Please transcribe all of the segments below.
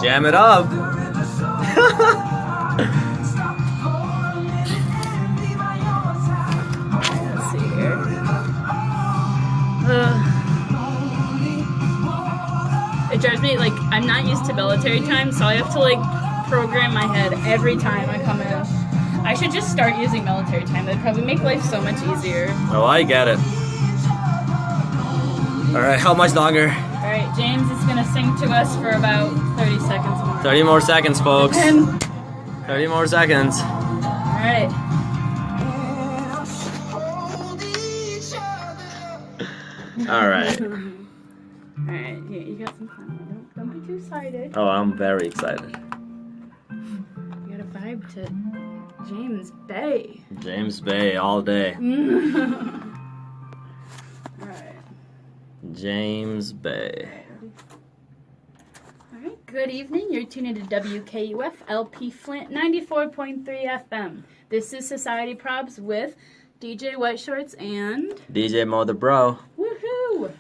Jam it up. Let's see here. It drives me, like, I'm not used to military time, so I have to, like, program my head every time I come in. I should just start using military time. That'd probably make life so much easier. Oh, I get it. Alright, how much longer? Alright, James is gonna sing to us for about 30 seconds more. 30 more seconds, folks. 30 more seconds. Alright. Alright. Alright, you got some fun. Don't be too excited. Oh, I'm very excited. You got a vibe to James Bay. James Bay all day. Alright. James Bay. Alright, good evening. You're tuned into WKUF LP Flint 94.3 FM. This is Society Probs with DJ White Shorts and DJ MoeTheBro. Woohoo!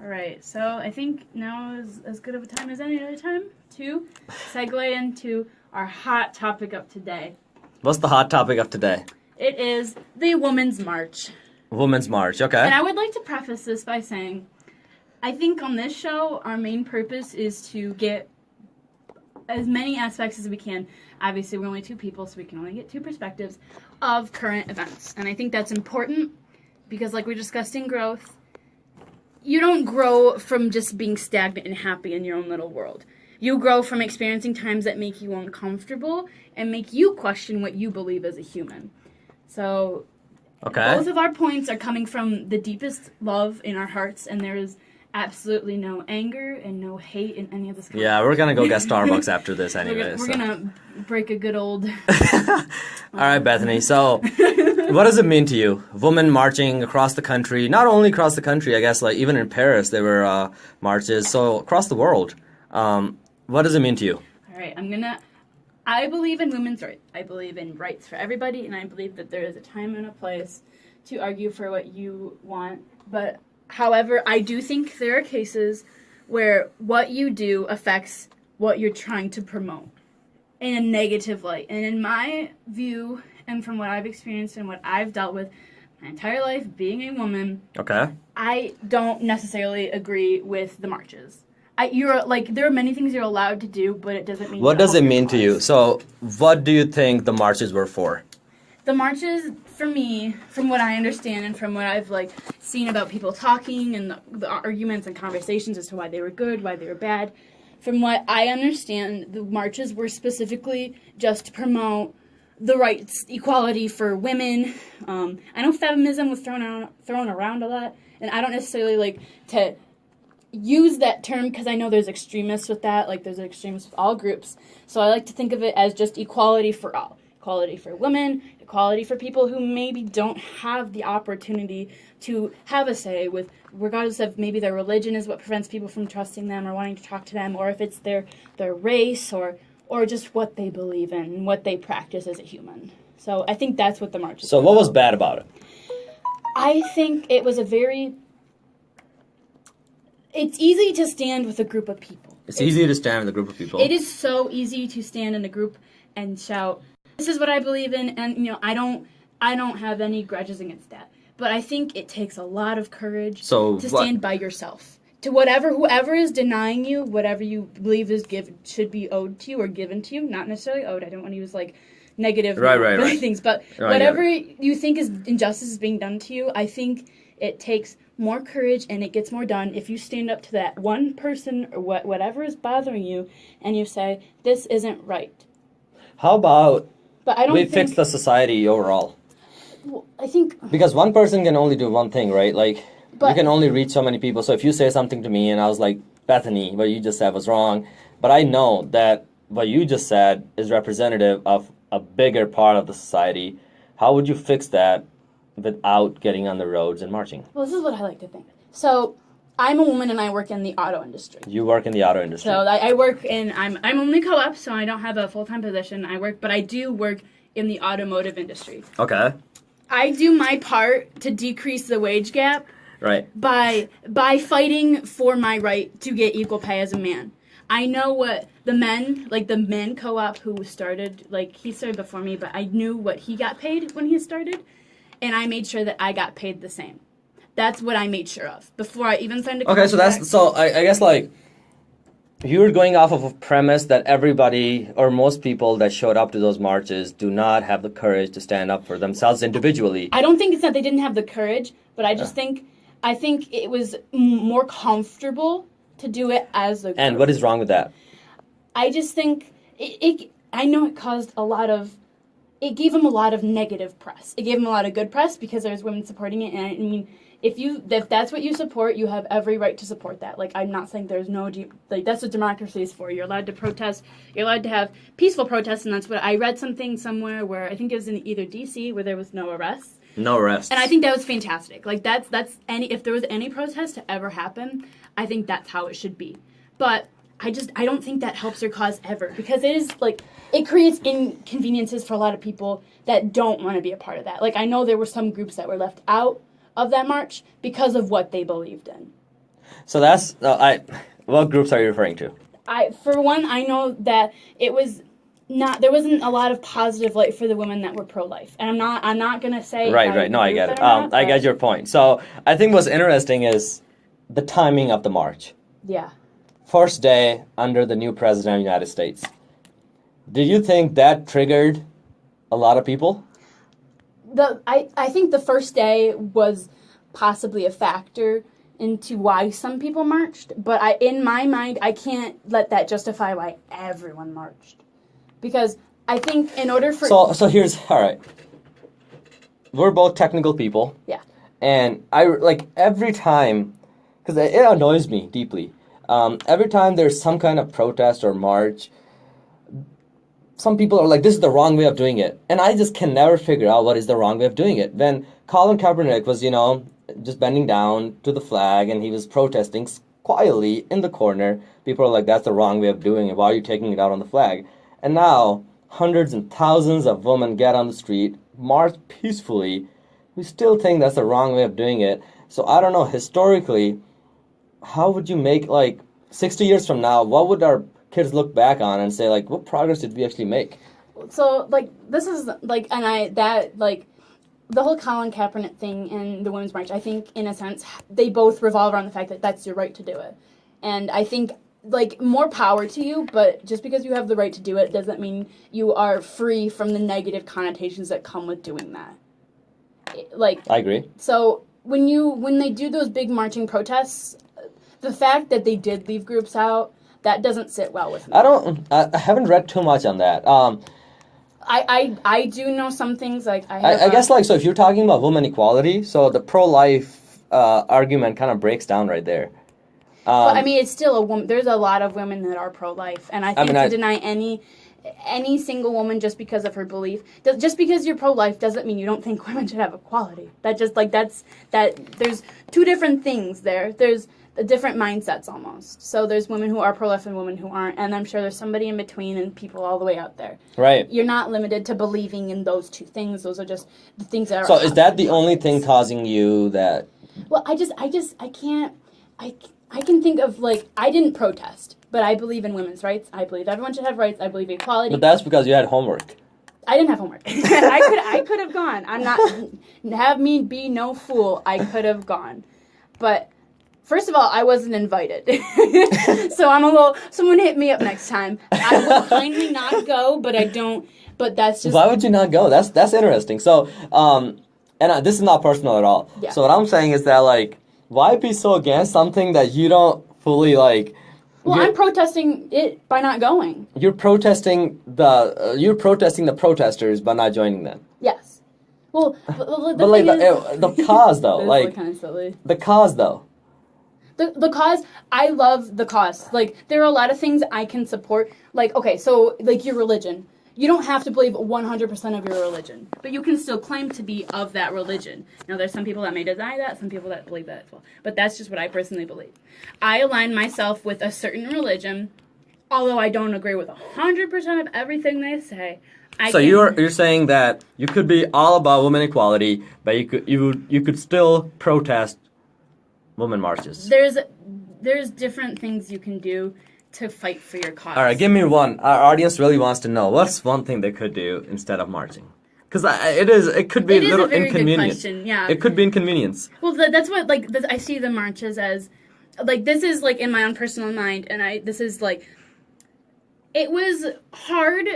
Alright, so I think now is as good of a time as any other time to segue into our hot topic of today. What's the hot topic of today? It is the Women's March. Women's March, okay. And I would like to preface this by saying, I think on this show, our main purpose is to get as many aspects as we can. Obviously, we're only two people, so we can only get two perspectives of current events. And I think that's important because, like we discussed in growth, you don't grow from just being stagnant and happy in your own little world. You grow from experiencing times that make you uncomfortable and make you question what you believe as a human. So, okay. Both of our points are coming from the deepest love in our hearts, and there is absolutely no anger and no hate in any of this. Yeah, we're gonna go get Starbucks after this anyway. We're gonna break a good old... All right, Bethany. So, what does it mean to you? Women marching across the country, not only across the country, I guess, like even in Paris there were marches, so across the world. What does it mean to you? All right, I believe in women's rights. I believe in rights for everybody, and I believe that there is a time and a place to argue for what you want. But, however, I do think there are cases where what you do affects what you're trying to promote in a negative light. And in my view, and from what I've experienced and what I've dealt with my entire life being a woman, Okay. I don't necessarily agree with the marches. There are many things you're allowed to do, but it doesn't mean... What does it mean to you? So, what do you think the marches were for? The marches, for me, from what I understand and from what I've, seen about people talking and the arguments and conversations as to why they were good, why they were bad, from what I understand, the marches were specifically just to promote the rights, equality for women. I know feminism was thrown around a lot, and I don't necessarily like to use that term because I know there's extremists with that, like there's extremists with all groups. So I like to think of it as just equality for all. Equality for women, equality for people who maybe don't have the opportunity to have a say with, regardless of maybe their religion is what prevents people from trusting them or wanting to talk to them, or if it's their race or just what they believe in and what they practice as a human. So I think that's what the march is. So what was bad about it? I think it was it's easy to stand with a group of people. It's easy to stand with a group of people. It is so easy to stand in a group and shout, "This is what I believe in," and I don't have any grudges against that. But I think it takes a lot of courage to stand by yourself. To whoever is denying you whatever you believe should be owed to you or given to you, not necessarily owed. I don't want to use negative right. things, but whatever you think is injustice is being done to you, I think it takes more courage and it gets more done if you stand up to that one person or whatever is bothering you and you say, this isn't right. How about we fix the society overall? Well, I think... Because one person can only do one thing, right? You can only reach so many people. So if you say something to me and I was like, Bethany, what you just said was wrong, but I know that what you just said is representative of a bigger part of the society, how would you fix that without getting on the roads and marching? Well, this is what I like to think. So, I'm a woman and I work in the auto industry. You work in the auto industry. So, I work in, I'm only co-op, so I don't have a full-time position. But I do work in the automotive industry. Okay. I do my part to decrease the wage gap. Right. By fighting for my right to get equal pay as a man. I know what the men co-op who started, like, he started before me, but I knew what he got paid when he started, and I made sure that I got paid the same. That's what I made sure of before I even signed a contract. Okay, so I guess, like, you're going off of a premise that everybody or most people that showed up to those marches do not have the courage to stand up for themselves individually. I don't think it's that they didn't have the courage, but I just think it was more comfortable to do it as a group. And what is wrong with that? I just think I know it caused it gave him a lot of negative press. It gave him a lot of good press because there's women supporting it, and I mean, if that's what you support, you have every right to support that. Like, I'm not saying there's no that's what democracy is for. You're allowed to protest. You're allowed to have peaceful protests, and that's what I read something somewhere where I think it was in either D.C. where there was no arrests. No arrests. And I think that was fantastic. Like, that's if there was any protest to ever happen, I think that's how it should be. But I don't think that helps your cause ever, because it is, like, it creates inconveniences for a lot of people that don't want to be a part of that. Like, I know there were some groups that were left out of that march because of what they believed in. So that's what groups are you referring to? For one, I know that it was there wasn't a lot of positive light for the women that were pro-life, and I'm not gonna say right. No, I get it. I get your point. So I think what's interesting is the timing of the march. Yeah. First day under the new president of the United States. Did you think that triggered a lot of people? I think the first day was possibly a factor into why some people marched, but in my mind, I can't let that justify why everyone marched. Because I think in order for... So here's... All right. We're both technical people. Yeah. And every time... Because it annoys me deeply. Every time there's some kind of protest or march, some people are like, this is the wrong way of doing it. And I just can never figure out what is the wrong way of doing it. When Colin Kaepernick was, just bending down to the flag and he was protesting quietly in the corner, people are like, that's the wrong way of doing it. Why are you taking it out on the flag? And now, hundreds and thousands of women get on the street, march peacefully. We still think that's the wrong way of doing it. So I don't know, historically, how would you make, 60 years from now, what would our kids look back on and say, what progress did we actually make? So, this is, the whole Colin Kaepernick thing and the Women's March, I think, in a sense, they both revolve around the fact that that's your right to do it. And I think, more power to you, but just because you have the right to do it doesn't mean you are free from the negative connotations that come with doing that. I agree. So, when they do those big marching protests, the fact that they did leave groups out, that doesn't sit well with me. I haven't read too much on that. I do know some things, I guess, so if you're talking about women equality, so the pro-life argument kind of breaks down right there. But, I mean, it's still a woman. There's a lot of women that are pro-life, and I think to deny any single woman just because of her belief, just because you're pro-life doesn't mean you don't think women should have equality. That just, there's two different things there. There's different mindsets almost. So there's women who are pro-life and women who aren't, and I'm sure there's somebody in between and people all the way out there. Right. You're not limited to believing in those two things. Those are just the things that are... So is that the only thing causing you that... Well, I can think of, I didn't protest, but I believe in women's rights. I believe everyone should have rights. I believe in equality. But that's because you had homework. I didn't have homework. I could have gone. I'm not... Have me be no fool. I could have gone. But... First of all, I wasn't invited, so I'm a little. Someone hit me up next time. I will kindly not go, but I don't. But that's just. Why would you not go? That's interesting. So, this is not personal at all. Yeah. So what I'm saying is that why be so against something that you don't fully like? Well, I'm protesting it by not going. You're protesting the protesters by not joining them. Yes. Well, the cause though, kind of silly. The cause though. The cause, I love the cause. There are a lot of things I can support. Okay, so, your religion. You don't have to believe 100% of your religion, but you can still claim to be of that religion. Now, there's some people that may deny that, some people that believe that as well. But that's just what I personally believe. I align myself with a certain religion, although I don't agree with 100% of everything they say. You're saying that you could be all about women equality, but you could still protest women marches. There's different things you can do to fight for your cause. All right, give me one. Our audience really wants to know what's one thing they could do instead of marching. Because it could be a little inconvenient. Yeah, it could be inconvenience. Well, that's what I see the marches as. Like, this is like in my own personal mind, and this is like, it was hard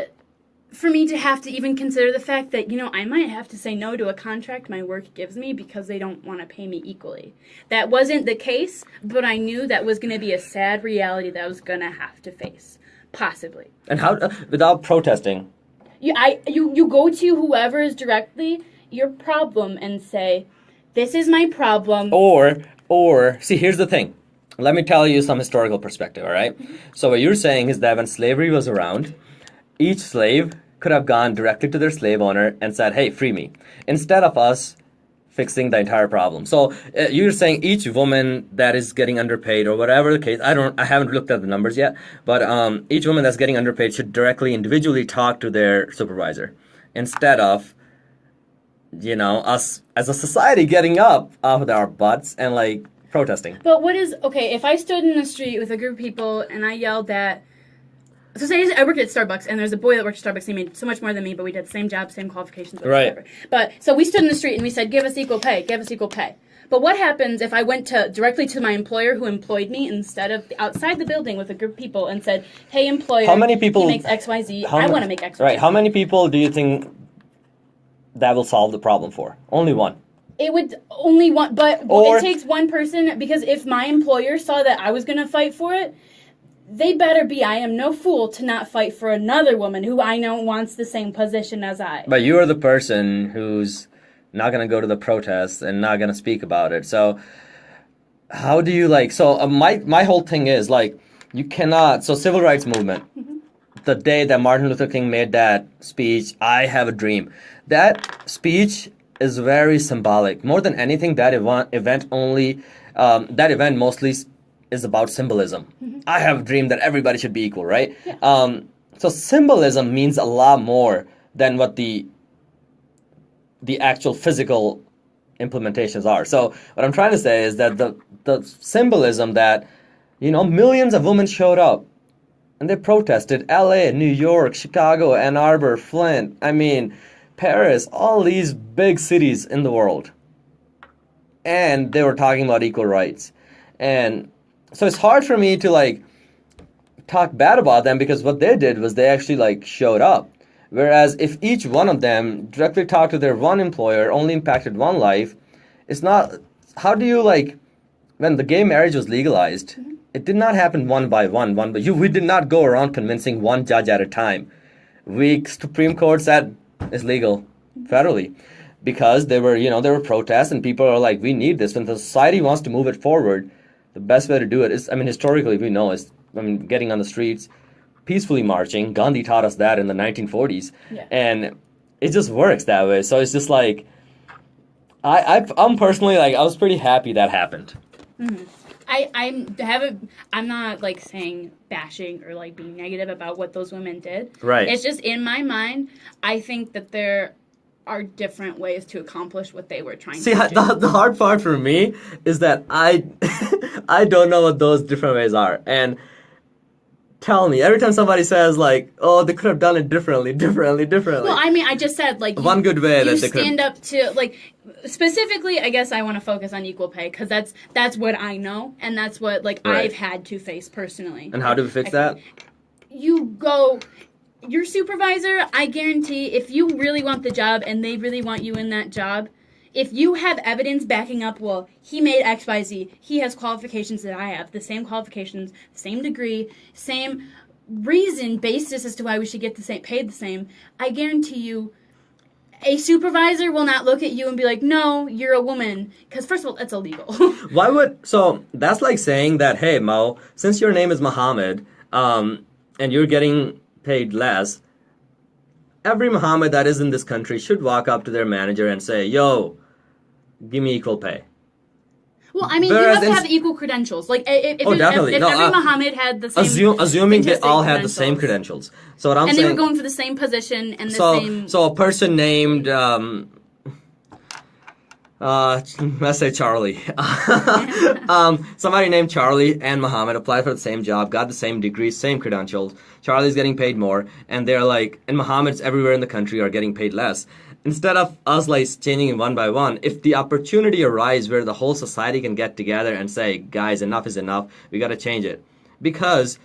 for me to have to even consider the fact that, I might have to say no to a contract my work gives me because they don't want to pay me equally. That wasn't the case, but I knew that was going to be a sad reality that I was going to have to face, possibly. And how, without protesting? You go to whoever is directly your problem and say, this is my problem. Or, see, here's the thing. Let me tell you some historical perspective, all right? So what you're saying is that when slavery was around, each slave could have gone directly to their slave owner and said, hey, free me, instead of us fixing the entire problem. So you're saying each woman that is getting underpaid or whatever the case, I haven't looked at the numbers yet, but each woman that's getting underpaid should directly, individually talk to their supervisor instead of, us as a society getting up off of our butts and like protesting. But if I stood in the street with a group of people and I yelled at, so say I worked at Starbucks and there's a boy that worked at Starbucks, he made so much more than me, but we did the same job, same qualifications, whatever. Right. But, so we stood in the street and we said, give us equal pay. But what happens if I went directly to my employer who employed me instead of outside the building with a group of people and said, hey employer, how many people, he makes XYZ, I want to make XYZ. Right, how many people do you think that will solve the problem for? Only one. It would only one, but it takes one person, because if my employer saw that I was going to fight for it, they better be. I am no fool to not fight for another woman who I know wants the same position as I. But you are the person who's not going to go to the protests and not going to speak about it. So how do you my whole thing is you cannot, civil rights movement, the day that Martin Luther King made that speech, I have a dream, that speech is very symbolic. More than anything, that event mostly is about symbolism. I have a dream that everybody should be equal, right? Yeah. So symbolism means a lot more than what the actual physical implementations are. So what I'm trying to say is that the symbolism that, millions of women showed up and they protested. LA, New York, Chicago, Ann Arbor, Flint, Paris, all these big cities in the world. And they were talking about equal rights. And so it's hard for me to talk bad about them, because what they did was they actually showed up. Whereas if each one of them directly talked to their one employer, only impacted one life, it's not, how do you when the gay marriage was legalized, it did not happen one by one, we did not go around convincing one judge at a time. Supreme Court said it's legal federally, because there were protests and people are we need this. When the society wants to move it forward, the best way to do it is, historically we know, is getting on the streets, peacefully marching. Gandhi taught us that in the 1940s. Yeah. And it just works that way. So it's just I'm personally I was pretty happy that happened. Mm-hmm. I'm not saying bashing or being negative about what those women did. Right. It's just in my mind, I think that there are different ways to accomplish what they were trying to do. See, the hard part for me is that I don't know what those different ways are. And tell me, every time somebody says oh, they could have done it differently. Well, I just said one good way that they could stand up to specifically. I guess I want to focus on equal pay, because that's what I know, and that's what right. I've had to face personally. And how do we fix that? Your supervisor, I guarantee, if you really want the job and they really want you in that job, if you have evidence backing up, well, he made XYZ, he has qualifications that I have, the same qualifications, same degree, same basis as to why we should get paid the same, I guarantee you, a supervisor will not look at you and be like, no, you're a woman. Because first of all, that's illegal. So that's like saying that, hey, Mo, since your name is Muhammad, and you're getting paid less, every Muhammad that is in this country should walk up to their manager and say, yo, give me equal pay. Well, you have to have equal credentials. If every Muhammad had the same... Assuming they all had the same credentials. So what I'm saying... And they were going for the same position and the same... So a person named... Let's say Charlie. Somebody named Charlie and Muhammad applied for the same job, got the same degree, same credentials. Charlie's getting paid more, and they're like, and Muhammad's everywhere in the country are getting paid less. Instead of us like changing it one by one, if the opportunity arises where the whole society can get together and say, guys, enough is enough, we got to change it, because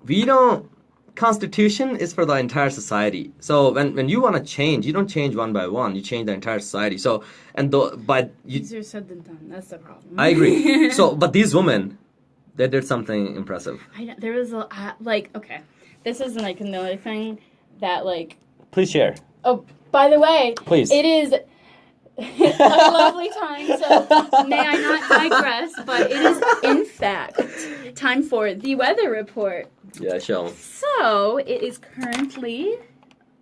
we don't. Constitution is for the entire society. So when you want to change, you don't change one by one. You change the entire society. So but easier said than done. That's the problem. I agree. So but these women, they did something impressive. There was okay, this is like another thing that like. Please share. Oh, by the way, please. It is a lovely time. So may I not digress? But it is in fact time for the weather report. Yeah, show. So, it is currently,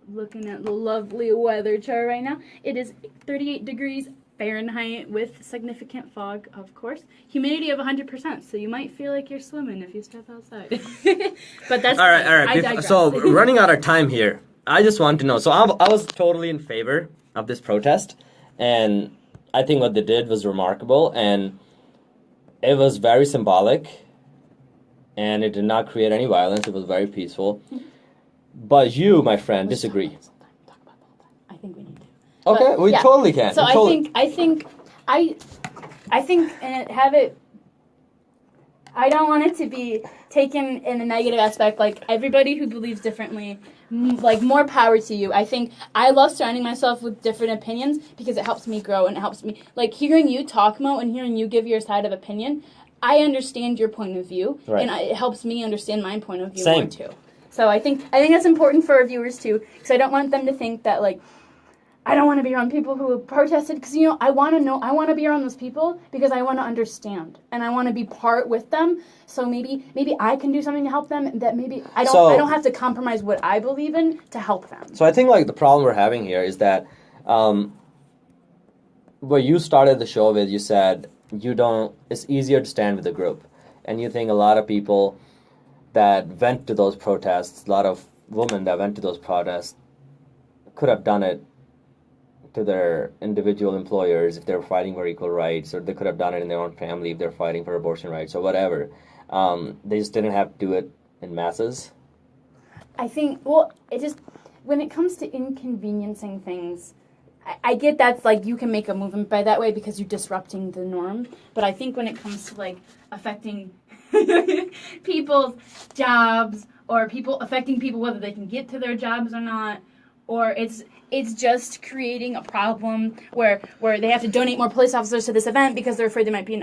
looking at the lovely weather chart right now, it is 38 degrees Fahrenheit with significant fog, of course. Humidity of 100%, so you might feel like you're swimming if you step outside. But that's... All right. I digress. So, running out of time here, I just want to know. So, I was totally in favor of this protest, and I think what they did was remarkable, and it was very symbolic. And it did not create any violence. It was very peaceful. But you, my friend, disagree. I think we need to. Okay, we totally can. So I think, and have it. I don't want it to be taken in a negative aspect. Like everybody who believes differently, like more power to you. I think I love surrounding myself with different opinions because it helps me grow and it helps me. Like hearing you talk, Mo, and hearing you give your side of opinion. I understand your point of view, and it helps me understand my point of view more too. So I think that's important for our viewers too, because I don't want them to think that like I don't want to be around people who have protested, because I want to be around those people because I want to understand and I want to be part with them. So maybe I can do something to help them that maybe I don't have to compromise what I believe in to help them. So I think like the problem we're having here is that where you started the show with, you said. It's easier to stand with a group, and you think a lot of people that went to those protests, a lot of women that went to those protests could have done it to their individual employers if they were fighting for equal rights, or they could have done it in their own family if they're fighting for abortion rights or whatever. They just didn't have to do it in masses. I think, when it comes to inconveniencing things, I get that's like you can make a movement by that way because you're disrupting the norm. But I think when it comes to like affecting people's jobs or affecting people whether they can get to their jobs or not, or it's just creating a problem where they have to donate more police officers to this event because they're afraid there might be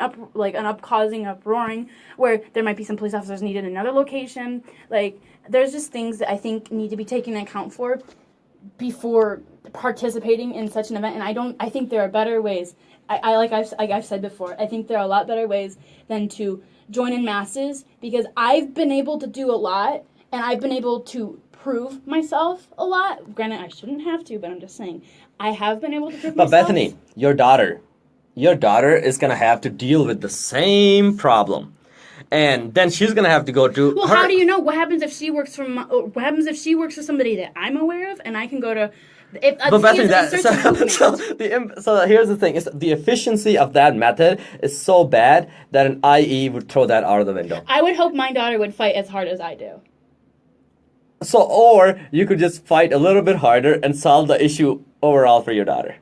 causing uproaring, where there might be some police officers needed in another location. Like there's just things that I think need to be taken into account for before participating in such an event, and I think there are better ways. Like I've said before, I think there are a lot better ways than to join in masses, because I've been able to do a lot, and I've been able to prove myself a lot. Granted, I shouldn't have to, but I'm just saying, I have been able to prove myself. But Bethany, your daughter is going to have to deal with the same problem. And then she's gonna have to go to. Well, how do you know? What happens if she works for somebody that I'm aware of, and I can go to? So here's the thing: is the efficiency of that method is so bad that an IE would throw that out of the window. I would hope my daughter would fight as hard as I do. So, or you could just fight a little bit harder and solve the issue overall for your daughter.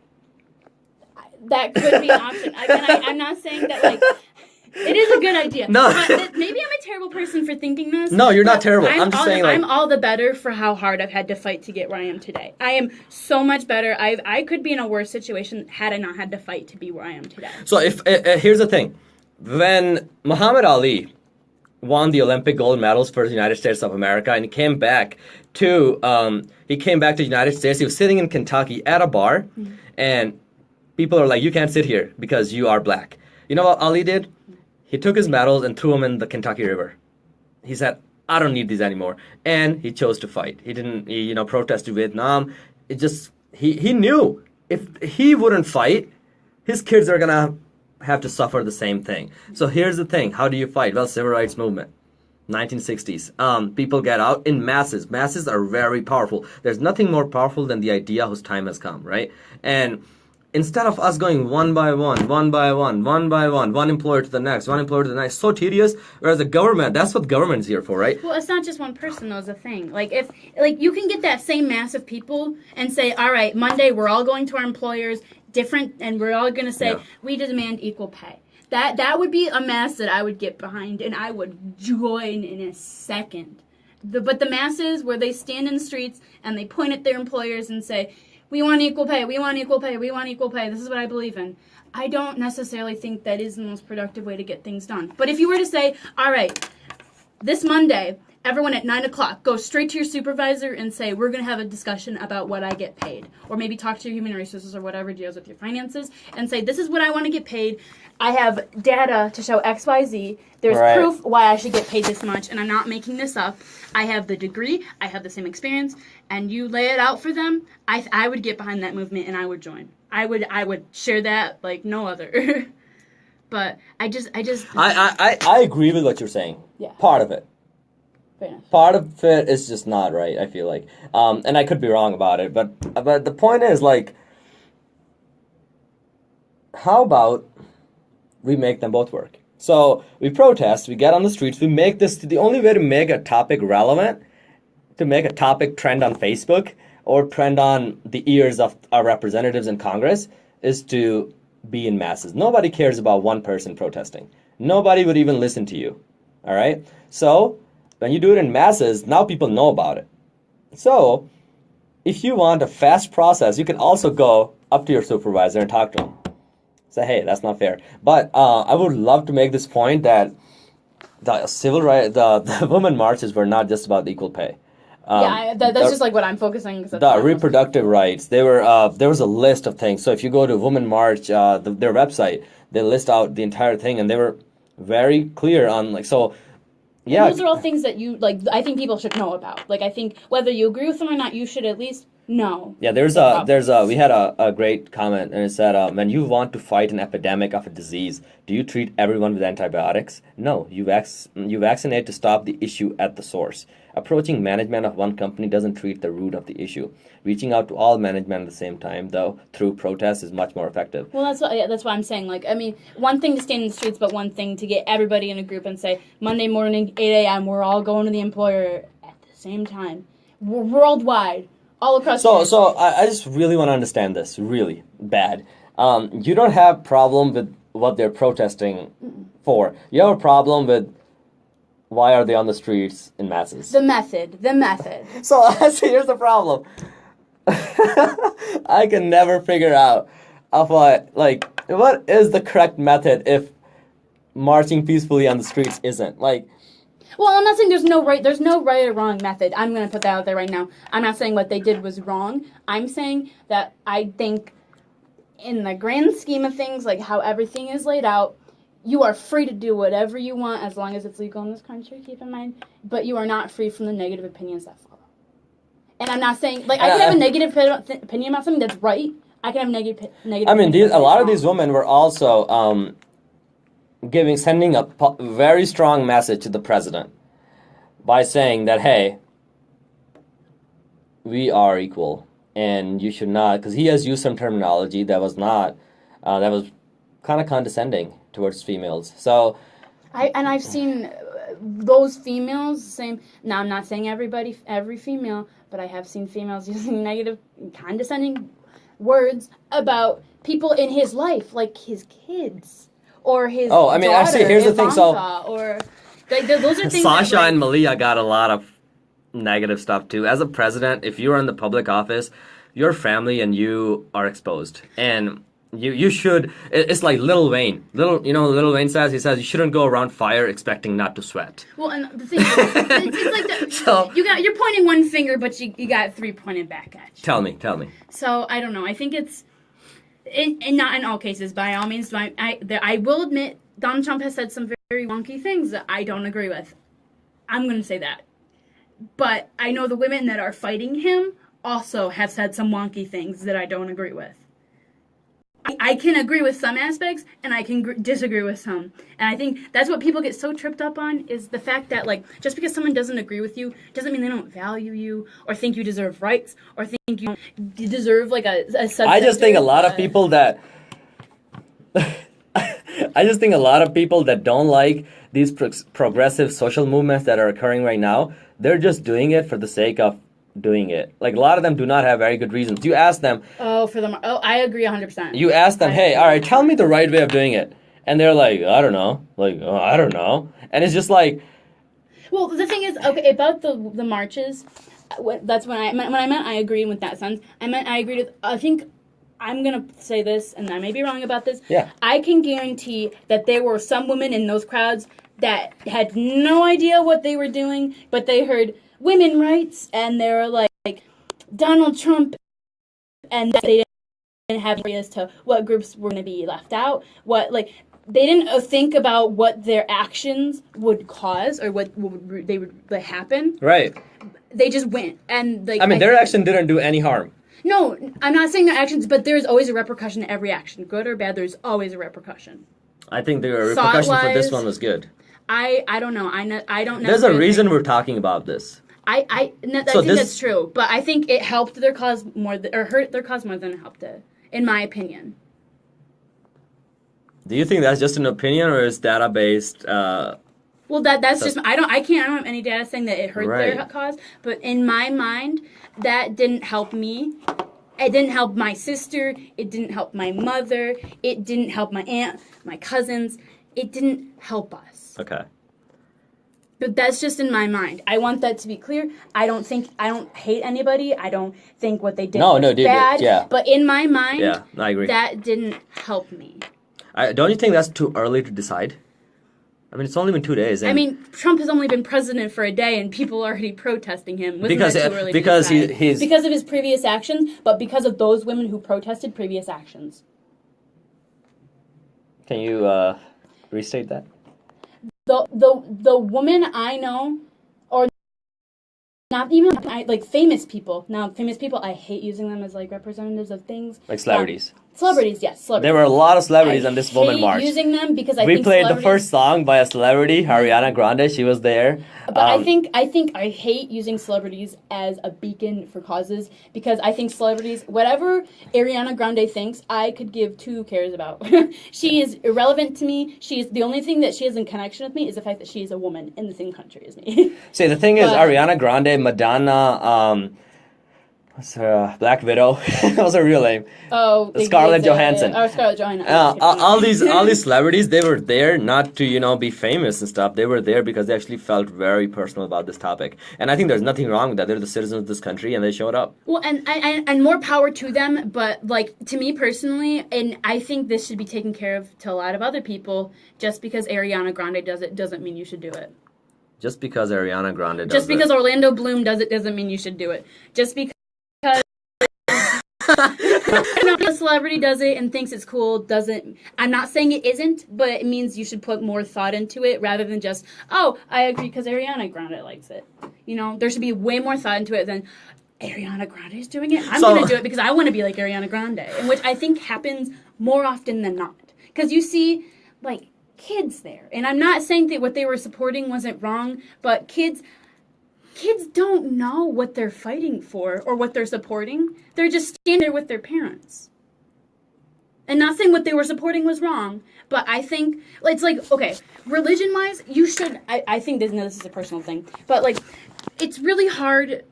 That could be an option. Again, I'm not saying that like. It is a good idea. No. Maybe I'm a terrible person for thinking this. No, you're not terrible. I'm just saying, I'm all the better for how hard I've had to fight to get where I am today. I am so much better. I could be in a worse situation had I not had to fight to be where I am today. So here's the thing. When Muhammad Ali won the Olympic gold medals for the United States of America, and he came back to the United States, he was sitting in Kentucky at a bar, and people are like, you can't sit here because you are black. You know what Ali did? He took his medals and threw them in the Kentucky River. He said, I don't need these anymore. And he chose to fight. He didn't, protest to Vietnam. It just, he knew if he wouldn't fight, his kids are going to have to suffer the same thing. So here's the thing. How do you fight? Well, civil rights movement. 1960s. People get out in masses. Masses are very powerful. There's nothing more powerful than the idea whose time has come, right? And instead of us going one by one, one by one, one by one employer to the next, one employer to the next, so tedious. Whereas the government, that's what government's here for, right? Well, it's not just one person, though, is the thing. Like, if, like, you can get that same mass of people and say, all right, Monday we're all going to our employers, different, and we're all going to say, we demand equal pay. That would be a mass that I would get behind, and I would join in a second. But the masses, where they stand in the streets and they point at their employers and say, we want equal pay, we want equal pay, we want equal pay, this is what I believe in. I don't necessarily think that is the most productive way to get things done. But if you were to say, all right, this Monday, everyone at 9 o'clock, go straight to your supervisor and say, we're going to have a discussion about what I get paid. Or maybe talk to your human resources or whatever deals with your finances and say, this is what I want to get paid. I have data to show X, Y, Z. There's proof why I should get paid this much, and I'm not making this up. I have the degree. I have the same experience. And you lay it out for them, I would get behind that movement, and I would join. I would share that like no other. But I agree with what you're saying. Yeah. Part of it. Fair enough. Part of it is just not right, I feel like. And I could be wrong about it, but the point is, like, how about we make them both work? So we protest, we get on the streets, we make this, the only way to make a topic relevant, to make a topic trend on Facebook or trend on the ears of our representatives in Congress, is to be in masses. Nobody cares about one person protesting. Nobody would even listen to you. All right? So when you do it in masses, now people know about it. So if you want a fast process, you can also go up to your supervisor and talk to him. Say, hey, that's not fair. But I would love to make this point that the civil rights, the women marches were not just about equal pay. That's just like what I'm focusing. The reproductive rights. They were there was a list of things. So if you go to Women March, their website, they list out the entire thing, and they were very clear on like so. Yeah, and those are all things that you like. I think people should know about. Like, I think whether you agree with them or not, you should at least know. Yeah, we had a great comment, and it said, when you want to fight an epidemic of a disease, do you treat everyone with antibiotics? No, you vaccinate to stop the issue at the source. Approaching management of one company doesn't treat the root of the issue. Reaching out to all management at the same time, though, through protest is much more effective. Well, that's what I'm saying. Like, I mean, one thing to stand in the streets, but one thing to get everybody in a group and say, Monday morning, 8 a.m., we're all going to the employer at the same time. We're worldwide, all across the So I just really want to understand this, really bad. You don't have problem with what they're protesting for. You have a problem with why are they on the streets in masses? The method. So here's the problem. I can never figure out what is the correct method if marching peacefully on the streets isn't. Like, well, I'm not saying there's no right or wrong method. I'm going to put that out there right now. I'm not saying what they did was wrong. I'm saying that I think in the grand scheme of things, like how everything is laid out, you are free to do whatever you want as long as it's legal in this country, keep in mind. But you are not free from the negative opinions that follow. And I'm not saying, like, I can have a negative opinion about something that's right. I can have negative I mean, a lot of these women were also sending a very strong message to the president by saying that, hey, we are equal, and you should not, because he has used some terminology that was not, that was kind of condescending towards females. So, I've seen those females same. Now, I'm not saying every female, but I have seen females using negative, condescending words about people in his life, like his kids or his. Oh, I mean, daughter, actually, here's the thing. So, or like those are things. Sasha and Malia got a lot of negative stuff too. As a president, if you're in the public office, your family and you are exposed, and you should. It's like Lil Wayne. Lil Wayne says, you shouldn't go around fire expecting not to sweat. Well, and the thing is, it's like so, you're pointing one finger, but you got three pointed back at you. Tell me. So I don't know. I think it's not in all cases. By all means, I will admit Donald Trump has said some very wonky things that I don't agree with. I'm going to say that. But I know the women that are fighting him also have said some wonky things that I don't agree with. I can agree with some aspects, and I can disagree with some. And I think that's what people get so tripped up on, is the fact that, like, just because someone doesn't agree with you doesn't mean they don't value you, or think you deserve rights, or think you deserve, like, a substance. I just think a lot of people that... I just think a lot of people that don't like these progressive social movements that are occurring right now, they're just doing it for the sake of doing it. Like, a lot of them do not have very good reasons. You ask them... I agree 100%. You ask them, hey, all right, tell me the right way of doing it. And they're like, I don't know. Like, oh, I don't know. And it's just like... Well, the thing is, okay, about the marches, that's when I meant I agree with that sense. I agreed with, I think... I'm going to say this, and I may be wrong about this. Yeah. I can guarantee that there were some women in those crowds that had no idea what they were doing, but they heard women rights, and they were like Donald Trump, and they didn't have ideas to what groups were going to be left out. They didn't think about what their actions would cause or what would happen. Right. They just went, and their action didn't do any harm. No, I'm not saying their actions, but there's always a repercussion to every action. Good or bad, there's always a repercussion. I think the repercussion for this one was good. I don't know. I don't know. There's a reason we're talking about this. I think that's true, but I think it helped their cause more, or hurt their cause more than it helped it, in my opinion. Do you think that's just an opinion, or is data based? Well, that's just I don't have any data saying that it hurt their cause, but in my mind, that didn't help me. It didn't help my sister. It didn't help my mother. It didn't help my aunt, my cousins. It didn't help us. Okay. But that's just in my mind. I want that to be clear. I don't hate anybody. I don't think what they did was bad. Yeah. But in my mind, yeah, I agree. That didn't help me. Don't you think that's too early to decide? I mean, it's only been 2 days. I mean, Trump has only been president for a day, and people are already protesting him. Because that too early because to decide? he's because of his previous actions, but because of those women who protested previous actions. Can you restate that? The woman I know, or not even like famous people. Now, famous people, I hate using them as like representatives of things. Like celebrities. Celebrities, yes, celebrities. There were a lot of celebrities on this Woman March. Using them because I think we played the first song by a celebrity, Ariana Grande. She was there. But I think I hate using celebrities as a beacon for causes, because I think celebrities, whatever Ariana Grande thinks, I could give 2 cares about. She is irrelevant to me. The only thing that she has in connection with me is the fact that she is a woman in the same country as me. See, the thing is, Ariana Grande, Madonna, what's her, Black Widow? What's her real name? Oh, Scarlett Johansson. Scarlett Johansson. All these celebrities, they were there not to be famous and stuff. They were there because they actually felt very personal about this topic, and I think there's nothing wrong with that. They're the citizens of this country, and they showed up. Well, and more power to them. But like, to me personally, and I think this should be taken care of to a lot of other people. Just because Ariana Grande does it doesn't mean you should do it. Just because Ariana Grande does it. Just because Orlando Bloom does it doesn't mean you should do it. Just because a celebrity does it and thinks it's cool doesn't... I'm not saying it isn't, but it means you should put more thought into it rather than just, oh, I agree because Ariana Grande likes it. There should be way more thought into it than Ariana Grande is doing it. I'm going to do it because I want to be like Ariana Grande, which I think happens more often than not. Because you see, like, kids there. And I'm not saying that what they were supporting wasn't wrong, but kids don't know what they're fighting for or what they're supporting. They're just standing there with their parents. And not saying what they were supporting was wrong, but I think, it's like, okay, religion-wise, you should, I think this is a personal thing, but, like, it's really hard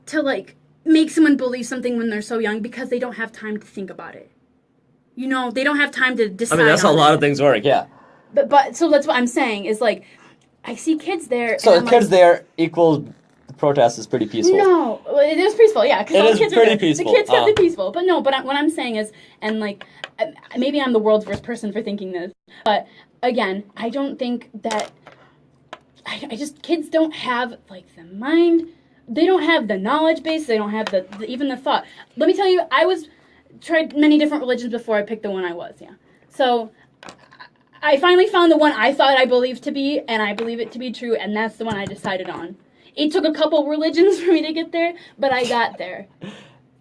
to, like, make someone believe something when they're so young because they don't have time to think about it. They don't have time to decide. I mean, that's how a lot of things work, yeah. But so that's what I'm saying, is, like, I see kids there. So kids there equals... protest is pretty peaceful. No, it is peaceful, yeah. It is pretty peaceful. The kids got the peaceful. But no, what I'm saying is, and like, maybe I'm the world's worst person for thinking this, but again, I don't think that, kids don't have, like, the mind, they don't have the knowledge base, they don't have even the thought. Let me tell you, tried many different religions before I picked the one I was, yeah. So, I finally found the one I thought I believed to be, and I believe it to be true, and that's the one I decided on. It took a couple religions for me to get there, but I got there.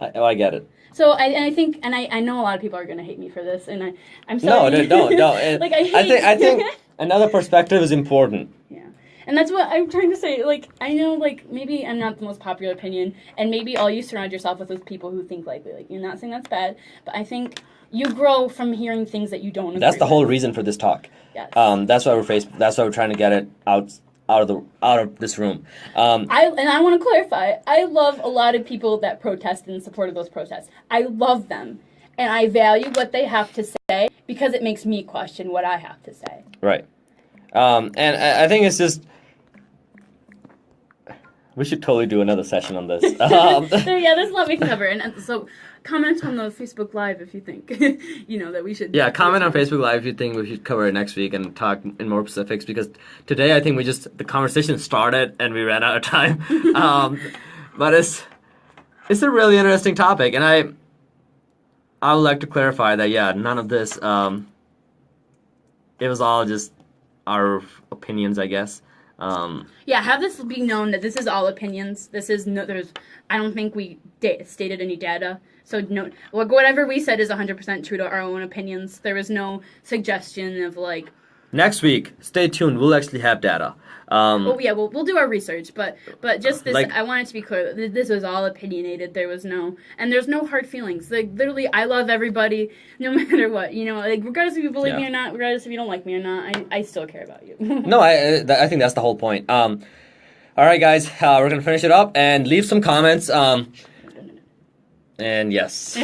I get it. So I think, and I know a lot of people are going to hate me for this, and I'm sorry. No, don't. Like, I think another perspective is important. Yeah. And that's what I'm trying to say. Like, I know, like, maybe I'm not the most popular opinion, and maybe all you surround yourself with is people who think like me. Like, you're not saying that's bad, but I think you grow from hearing things that you don't agree That's the whole with. reason for this talk. Yes. That's why we're trying to get it out of this room. I want to clarify. I love a lot of people that protest in support of those protests. I love them, and I value what they have to say because it makes me question what I have to say. Right. And I think it's just. We should totally do another session on this. Yeah, there's a lot we can cover. And so comment on the Facebook Live if you think, that we should. Yeah, comment on Facebook Live if you think we should cover it next week and talk in more specifics, because today I think the conversation started and we ran out of time. But it's a really interesting topic, and I would like to clarify that, yeah, none of this, it was all just our opinions, I guess. Have this be known that this is all opinions. This is I don't think we stated any data. So no, whatever we said is 100% true to our own opinions. There was no suggestion of like. Next week, stay tuned. We'll actually have data. We'll do our research, but just this, Like, I want it to be clear that this was all opinionated. There's no hard feelings. Like, literally, I love everybody, no matter what. Like, regardless if you believe me or not, regardless if you don't like me or not, I still care about you. No, I think that's the whole point. All right, guys, we're gonna finish it up and leave some comments. And yes.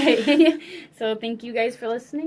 So thank you guys for listening.